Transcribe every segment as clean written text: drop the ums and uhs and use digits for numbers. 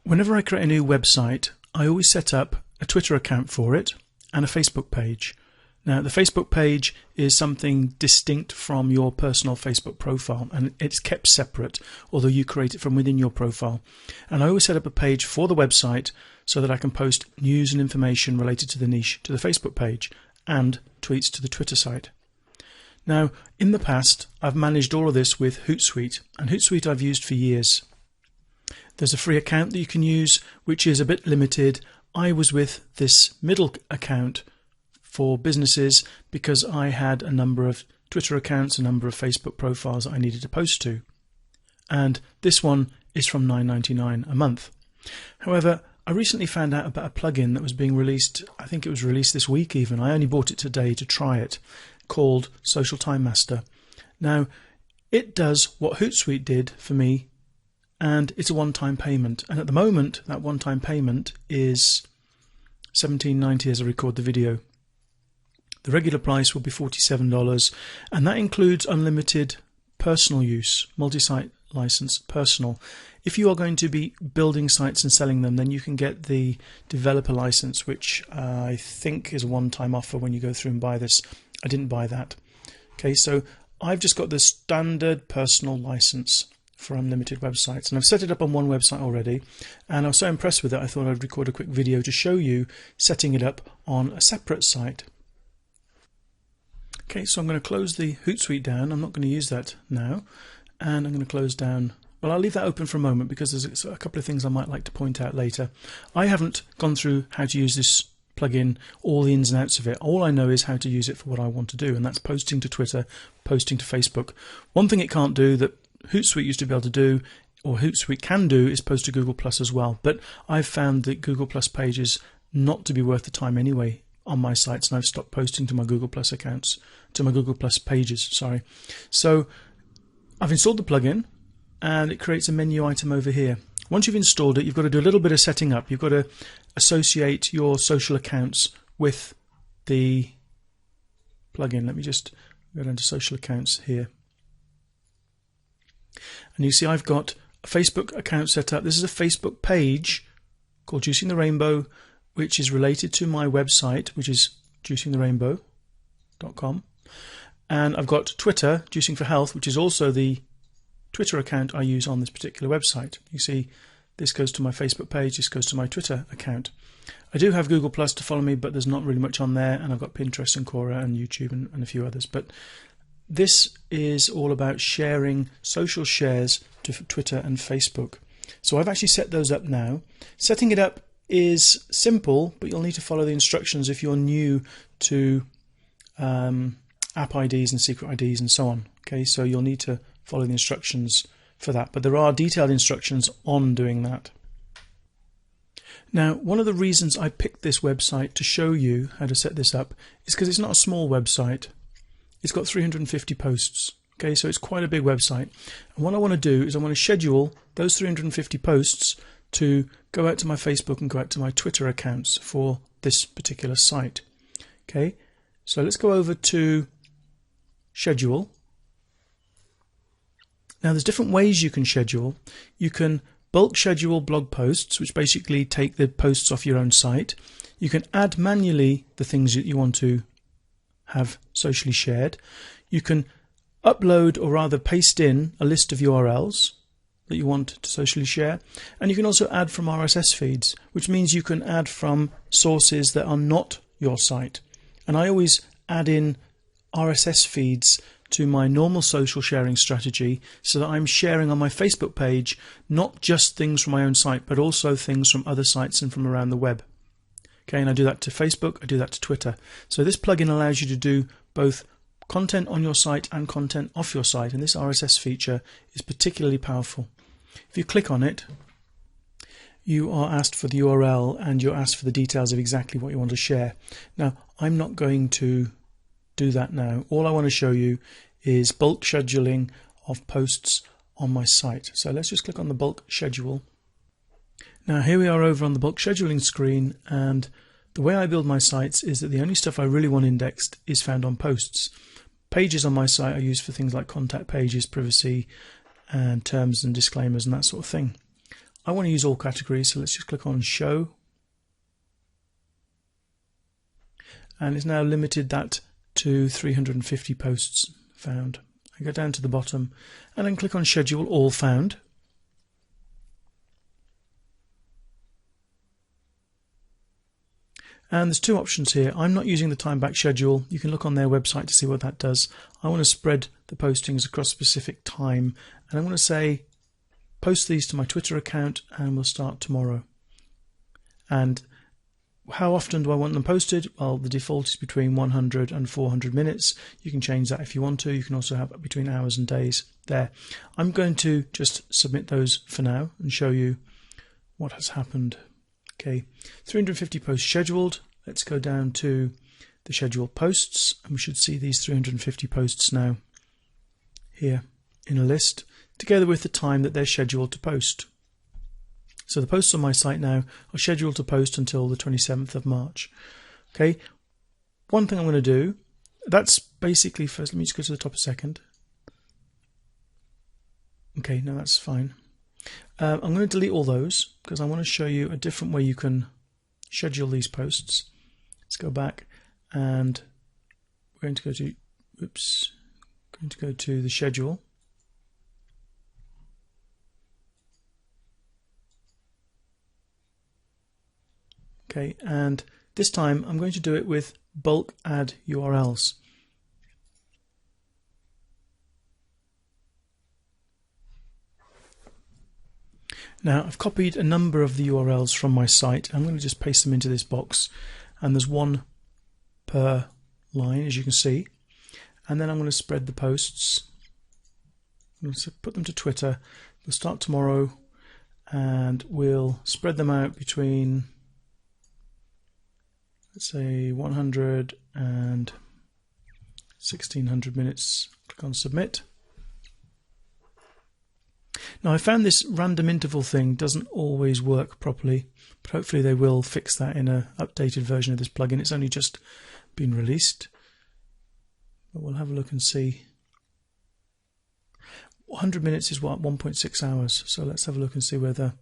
Whenever I create a new website, I always set up a Twitter account for it and a Facebook page. Now, the Facebook page is something distinct from your personal Facebook profile, and it's kept separate, although you create it from within your profile. And I always set up a page for the website so that I can post news and information related to the niche to the Facebook page and tweets to the Twitter site. Now, in the past, I've managed all of this with Hootsuite, and Hootsuite I've used for years. There's a free account that you can use, which is a bit limited. I was with this middle account for businesses because I had a number of Twitter accounts, a number of Facebook profiles that I needed to post to. And this one is from $9.99 a month. However, I recently found out about a plugin that was being released, I think it was released this week even. I only bought it today to try it, called Social Time Master. Now, it does what Hootsuite did for me, and it's a one-time payment. And at the moment, that one-time payment is $17.90 as I record the video. The regular price will be $47, and that includes unlimited personal use, multi-site license, personal. If you are going to be building sites and selling them, then you can get the developer license, which I think is a one-time offer when you go through and buy this. I didn't buy that. Okay, so I've just got the standard personal license for unlimited websites, and I've set it up on one website already, and I was so impressed with it I thought I'd record a quick video to show you setting it up on a separate site. Okay, so I'm going to close the Hootsuite down. I'm not going to use that now, and I'm going to close down. Well, I'll leave that open for a moment because there's a couple of things I might like to point out later. I haven't gone through how to use this plugin, all the ins and outs of it. All I know is how to use it for what I want to do, and that's posting to Twitter, posting to Facebook. One thing it can't do that Hootsuite used to be able to do, or Hootsuite can do, is post to Google Plus as well. But I've found that Google Plus pages not to be worth the time anyway on my sites, and I've stopped posting to my Google Plus accounts, to my Google Plus pages, sorry. So I've installed the plugin, and it creates a menu item over here. Once you've installed it, you've got to do a little bit of setting up. You've got to associate your social accounts with the plugin. Let me just go down to social accounts here. And you see I've got a Facebook account set up. This is a Facebook page called Juicing the Rainbow, which is related to my website, which is juicingtherainbow.com. And I've got Twitter, Juicing for Health, which is also the Twitter account I use on this particular website. You see this goes to my Facebook page, this goes to my Twitter account. I do have Google Plus to follow me, but there's not really much on there, and I've got Pinterest and Quora and YouTube and a few others. But this is all about sharing social shares to Twitter and Facebook. So I've actually set those up now. Setting it up is simple, but you'll need to follow the instructions if you're new to app IDs and secret IDs and so on. Okay, so you'll need to follow the instructions for that, but there are detailed instructions on doing that. Now, one of the reasons I picked this website to show you how to set this up is because it's not a small website. It's got 350 posts. Okay, so it's quite a big website. And what I want to do is I want to schedule those 350 posts to go out to my Facebook and go out to my Twitter accounts for this particular site. Okay, so let's go over to schedule. Now, there's different ways you can schedule. You can bulk schedule blog posts, which basically take the posts off your own site. You can add manually the things that you want to have socially shared. You can upload, or rather paste in, a list of URLs that you want to socially share. And you can also add from RSS feeds, which means you can add from sources that are not your site. And I always add in RSS feeds to my normal social sharing strategy so that I'm sharing on my Facebook page not just things from my own site, but also things from other sites and from around the web. Okay, and I do that to Facebook, I do that to Twitter. So this plugin allows you to do both content on your site and content off your site, and this RSS feature is particularly powerful. If you click on it, you are asked for the URL and you're asked for the details of exactly what you want to share. Now, I'm not going to do that now. All I want to show you is bulk scheduling of posts on my site. So let's just click on the bulk schedule. Now here we are over on the bulk scheduling screen, and the way I build my sites is that the only stuff I really want indexed is found on posts. Pages on my site are used for things like contact pages, privacy and terms and disclaimers and that sort of thing. I want to use all categories, so let's just click on Show. And it's now limited that to 350 posts found. I go down to the bottom and then click on Schedule All Found. And there's two options here. I'm not using the time-back schedule. You can look on their website to see what that does. I want to spread the postings across a specific time. And I'm going to say, post these to my Twitter account and we'll start tomorrow. And how often do I want them posted? Well, the default is between 100 and 400 minutes. You can change that if you want to. You can also have between hours and days there. I'm going to just submit those for now and show you what has happened. Okay, 350 posts scheduled. Let's go down to the scheduled posts and we should see these 350 posts now here in a list together with the time that they're scheduled to post. So the posts on my site now are scheduled to post until the 27th of March. Okay, one thing I'm going to do, that's basically, first let me just go to the top a second. Okay, no, that's fine. I'm going to delete all those because I want to show you a different way you can schedule these posts. Let's go back and we're going to go to, the schedule. Okay, and this time I'm going to do it with bulk add URLs. Now I've copied a number of the URLs from my site. I'm going to just paste them into this box and there's one per line as you can see, and then I'm going to spread the posts. I'm going to put them to Twitter. We'll start tomorrow and we'll spread them out between, let's say, 100 and 1600 minutes. Click on Submit. Now I found this random interval thing doesn't always work properly, but hopefully they will fix that in an updated version of this plugin. It's only just been released, but we'll have a look and see. 100 minutes is what, 1.6 hours, so let's have a look and see whether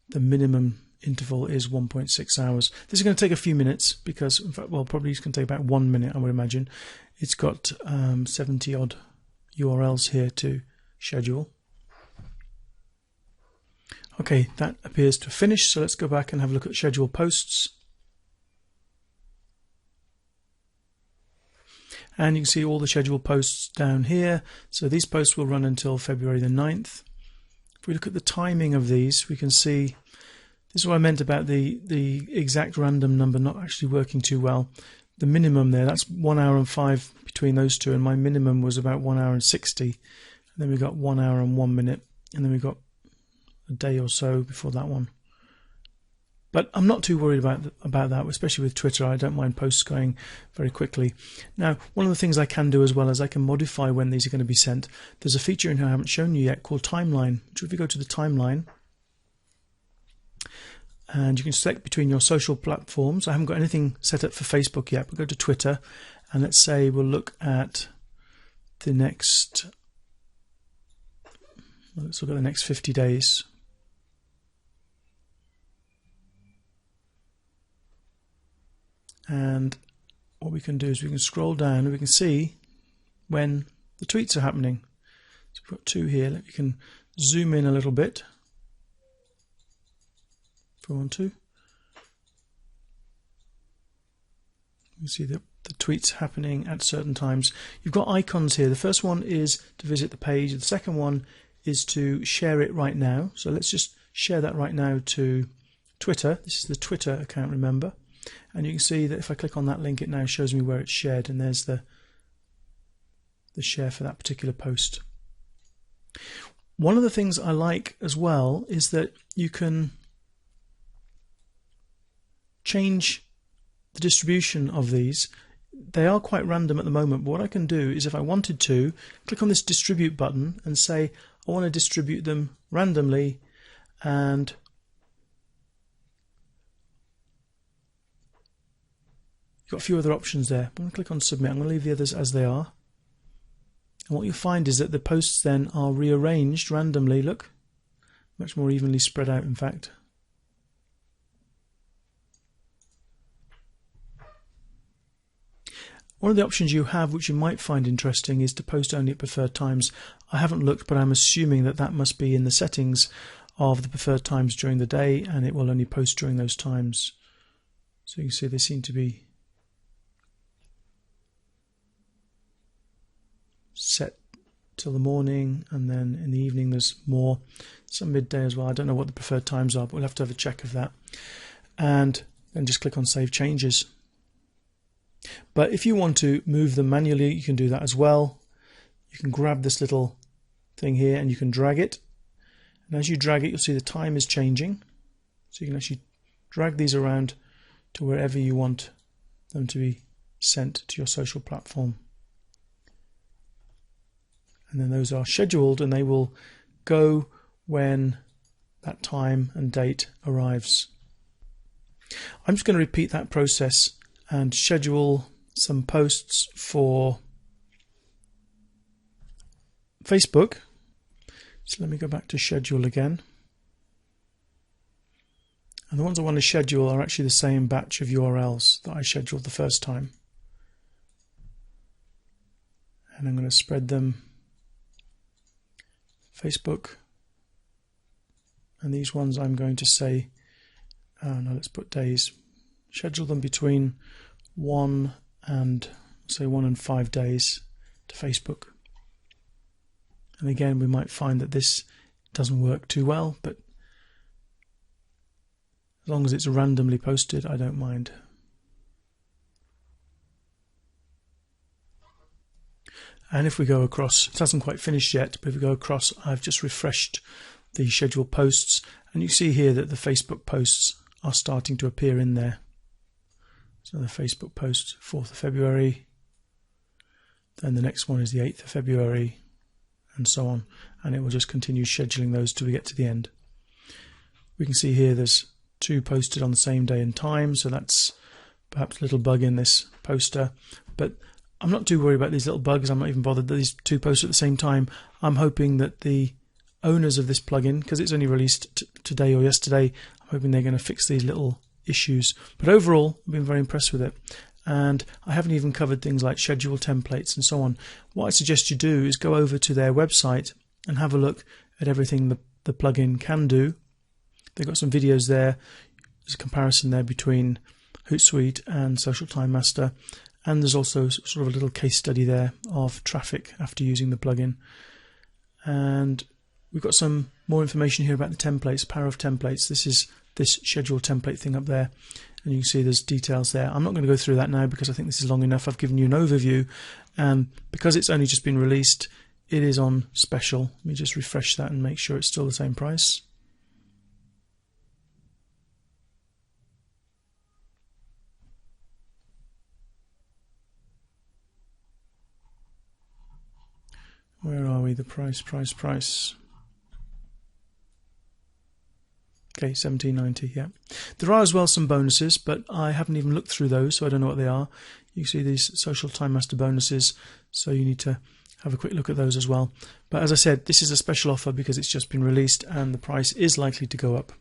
the minimum interval is 1.6 hours. This is going to take a few minutes because, in fact, well, probably it's going to take about 1 minute, I would imagine. It's got 70 odd URLs here to schedule. Okay, that appears to have finished, so let's go back and have a look at schedule posts. And you can see all the scheduled posts down here. So these posts will run until February the 9th. If we look at the timing of these, we can see, this is what I meant about the exact random number not actually working too well. The minimum there, that's 1 hour and 5 between those two, and my minimum was about 1 hour and 60. And then we got 1 hour and 1 minute, and then we got a day or so before that one. But I'm not too worried about that, especially with Twitter. I don't mind posts going very quickly. Now, one of the things I can do as well is I can modify when these are going to be sent. There's a feature in here I haven't shown you yet called Timeline. So if you go to the Timeline, and you can select between your social platforms. I haven't got anything set up for Facebook yet, but go to Twitter, and let's say we'll look at the next, let's look at the next 50 days. And what we can do is we can scroll down and we can see when the tweets are happening. So we've got 2 here. We can zoom in a little bit if we want to. You can see the tweets happening at certain times. You've got icons here. The first one is to visit the page. The second one is to share it right now. So let's just share that right now to Twitter. This is the Twitter account, remember. And you can see that if I click on that link, it now shows me where it's shared, and there's the share for that particular post. One of the things I like as well is that you can change the distribution of these. They are quite random at the moment, but what I can do is, if I wanted to, click on this distribute button and say I want to distribute them randomly, and got a few other options there. I'm going to click on submit. I'm going to leave the others as they are. And what you'll find is that the posts then are rearranged randomly. Look, much more evenly spread out, in fact. One of the options you have, which you might find interesting, is to post only at preferred times. I haven't looked, but I'm assuming that that must be in the settings of the preferred times during the day, and it will only post during those times. So you can see they seem to be set till the morning, and then in the evening there's more, some midday as well. I don't know what the preferred times are, but we'll have to have a check of that. And then just click on Save Changes. But if you want to move them manually, you can do that as well. You can grab this little thing here and you can drag it. And as you drag it, you'll see the time is changing. So you can actually drag these around to wherever you want them to be sent to your social platform. And then those are scheduled, and they will go when that time and date arrives. I'm just going to repeat that process and schedule some posts for Facebook. So let me go back to schedule again. And the ones I want to schedule are actually the same batch of URLs that I scheduled the first time. And I'm going to spread them. Facebook. And these ones I'm going to say, no, let's put days. Schedule them between 1 and 5 days to Facebook. And again, we might find that this doesn't work too well, but as long as it's randomly posted, I don't mind. And if we go across, it hasn't quite finished yet, but if we go across, I've just refreshed the scheduled posts, and you see here that the Facebook posts are starting to appear in there. So the Facebook post, 4th of February, then the next one is the 8th of February, and so on. And it will just continue scheduling those till we get to the end. We can see here there's 2 posted on the same day and time, so that's perhaps a little bug in this poster. But I'm not too worried about these little bugs. I'm not even bothered that these 2 posts at the same time. I'm hoping that the owners of this plugin, because it's only released today or yesterday, I'm hoping they're going to fix these little issues. But overall, I've been very impressed with it. And I haven't even covered things like schedule templates and so on. What I suggest you do is go over to their website and have a look at everything the plugin can do. They've got some videos there. There's a comparison there between Hootsuite and Social Time Master. And there's also sort of a little case study there of traffic after using the plugin. And we've got some more information here about the templates, Power of Templates. This is this schedule template thing up there. And you can see there's details there. I'm not going to go through that now because I think this is long enough. I've given you an overview. And because it's only just been released, it is on special. Let me just refresh that and make sure it's still the same price. Where are we? The price. Okay, $17.90, yeah. There are as well some bonuses, but I haven't even looked through those, so I don't know what they are. You see these Social Time Master bonuses, so you need to have a quick look at those as well. But as I said, this is a special offer because it's just been released and the price is likely to go up.